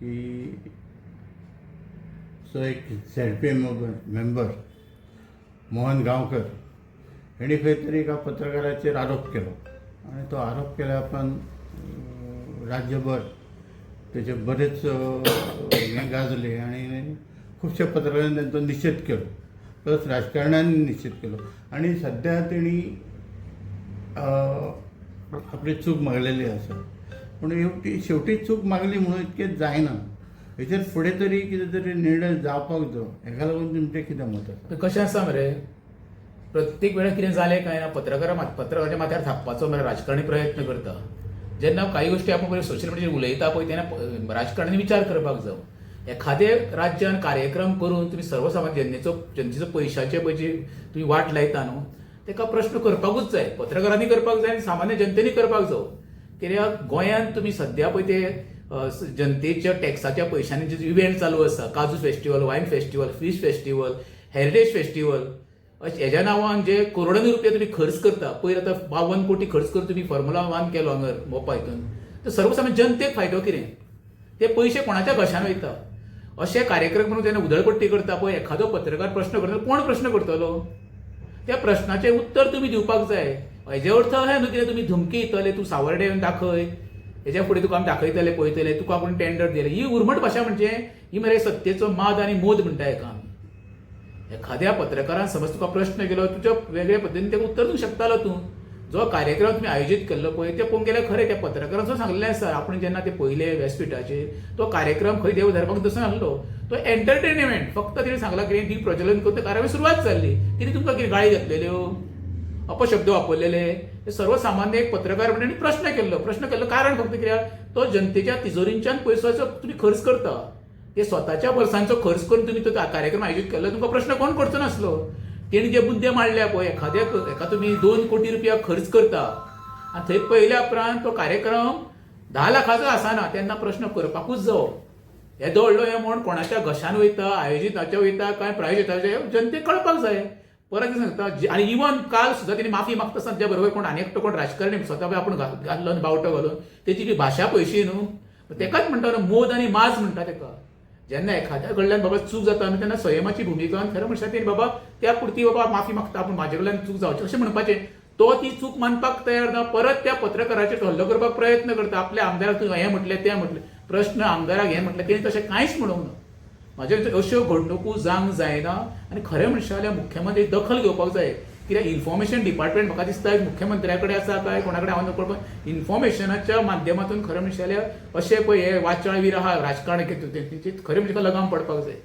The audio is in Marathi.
की एक ZPM मेंबर मोहन गांवकर हेणी खंय तरी एका पत्रकाराचेर आरोप केलो आणि तो आरोप केल्या उपरांत राज्यभर तेचे बरेच हे गाजले आणि खुबशे पत्रकारांनी तांचो निशेध केलो, प्लस राजकारण्यांनी निशेध केलो आणि सध्या तेणी आपली चूक मागलेली आसा. पूण शेवटी चूक मागली म्हणून इतकें जायना. हेचेर फुडें तरी कितें तरी निर्णय जावपाक जाय. हेका लागून तुमचें कितें मत आसा? कशें आसा मरे, प्रत्येक वेळा कितें जालें काय ना पत्रकाराच्या माथ्यार थापपाचो मरे राजकारणी प्रयत्न करता. जेन्ना काही गोष्टी आपण पळय सोशल मिडियाचेर उलयता पळय तेन्ना राजकारण्यांनी विचार करपाक जाय. एखादे राज्यान कार्यक्रम करून तुम्ही सर्वसामान्य जनतेचो पयशाचे पळय जी तुम्ही वाट लायता न्हू, तेका प्रश्न करपाकूच जाय. पत्रकारांनी करपाक जाय आनी सामान्य जनतेनी करपाक जाय. कित्याक गोंयांत तुम्ही सध्या पळय ते जनतेच्या टॅक्साच्या पयशांनी जे इव्हेंट चालू आसा, काजू festival, wine festival, fish festival, heritage festival, हेज्या नांवान जे करोडांनी रुपया तुम्ही खर्च करता. पयर आतां 52 कोटी खर्च करून तुम्ही फॉर्म्युला 1 केलो हांगर मोपा हितून, तर सर्वसामान्य जनतेक फायदो कितें? ते पयशे कोणाच्या घशान वयता? अशे कार्यक्रम म्हणून जेन्ना उधळपट्टी करता पळय एखादो पत्रकार प्रश्न करता, कोण प्रश्न करतलो? त्या प्रश्नाचें उत्तर तुम्ही दिवपाक जाय. हेजे अर्थ अहे न्हू कितें तुमी धमकी दितले, तूं सावर्डे येवन दाखय, हेच्या फुडें तुका आमी दाखयतले पळयतले, तुका आपूण टेंडर दिलें. ही उर्मट भाशा म्हणजे ही मरे सत्तेचो माद आनी मोद म्हणटा हेका आमी. एखाद्या पत्रकारान समज तुका प्रश्न केलो, तुज्या वेगळ्या पद्दतीन तेका उत्तर दिवंक शकतालो तूं. जो कार्यक्रम तुम्ही आयोजीत केल्लो पळय ते पळोवंक गेल्यार खरें त्या पत्रकारांचो सांगलेलें आसा. आपण जेन्ना ते पयले व्यासपिठाचेर तो कार्यक्रम खंय देव धर्माक दसो नासलो, तो एंटरटेनमेंट फक्त तिणें सांगला कितें ती प्रज्वलन करता कार्यावळी सुरवात जाल्ली. कितें तुमकां कितें गाळी घातलेल्यो, अपशब्द वापरलेले, हे सर्वसामान्य एक पत्रकार म्हणून प्रश्न केल्लो कारण फक्त कित्याक तो जनतेच्या तिजोरींच्यान पयसोचो तुम्ही खर्च करता. ते स्वताच्या वर्सांचो खर्च करून तुम्ही तो कार्यक्रम आयोजीत केल्लो, तुमकां प्रश्न कोण करचो नासलो. तेणी जे मुद्दे मांडल्या पळय, एका तुम्ही 2 कोटी रुपया खर्च करता आनी थंय पयल्या उपरांत तो कार्यक्रम 10 लाखाचो आसना, तेन्ना प्रश्न करपाकूच जावो. हे दवडलो हे म्हण कोणाच्या घशान वयता, आयोजिताच्या वयता काय प्रायोजिताचे, जनतेक कळपाक जाय. परत सांगता आनी इवन काल सुद्दां तेणी माफी मागता आसतना त्या बरोबर कोण आनी एकटो कोण राजकारणी स्वता आपूण घाल्लो बावटो घालून तेची ती भाशा पयशी न्हू, तेकाच म्हणटा मोद आनी माज म्हणटा तेका. जेन्ना एखाद्या कडल्यान बाबा चूक जाता आमी तेन्ना संयमाची भुमिका खरें म्हणटा तेणी बाबा त्या पुरती बाबा माफी मागता, आपूण म्हाजे कडल्यान चूक जावची अशें म्हणपाचें. तो ती चूक मानपाक तयार ना, परत त्या पत्रकाराचेर हल्लो करपाक प्रयत्न करता. आपल्या आमदाराक तूं हें म्हटलें तें म्हटलें, प्रश्न आमदाराक हें म्हटलें, तेणी तशें कांयच म्हणूंक ना. म्हाजे अश्यो घडणुको जावंक जायना आनी खरें म्हणशें जाल्यार मुख्यमंत्री दखल घेवपाक जाय. कित्याक इन्फॉर्मेशन डिपार्टमेंट म्हाका दिसता मुख्यमंत्र्या कडेन आसा काय कोणा कडेन हांव नकळो, इन्फॉर्मेशनाच्या माध्यमातून खरें म्हणशें जाल्यार अशें पळय हे वाचाळ वीर आहा राजकारण खरें म्हणजे लगाम पडपाक जाय.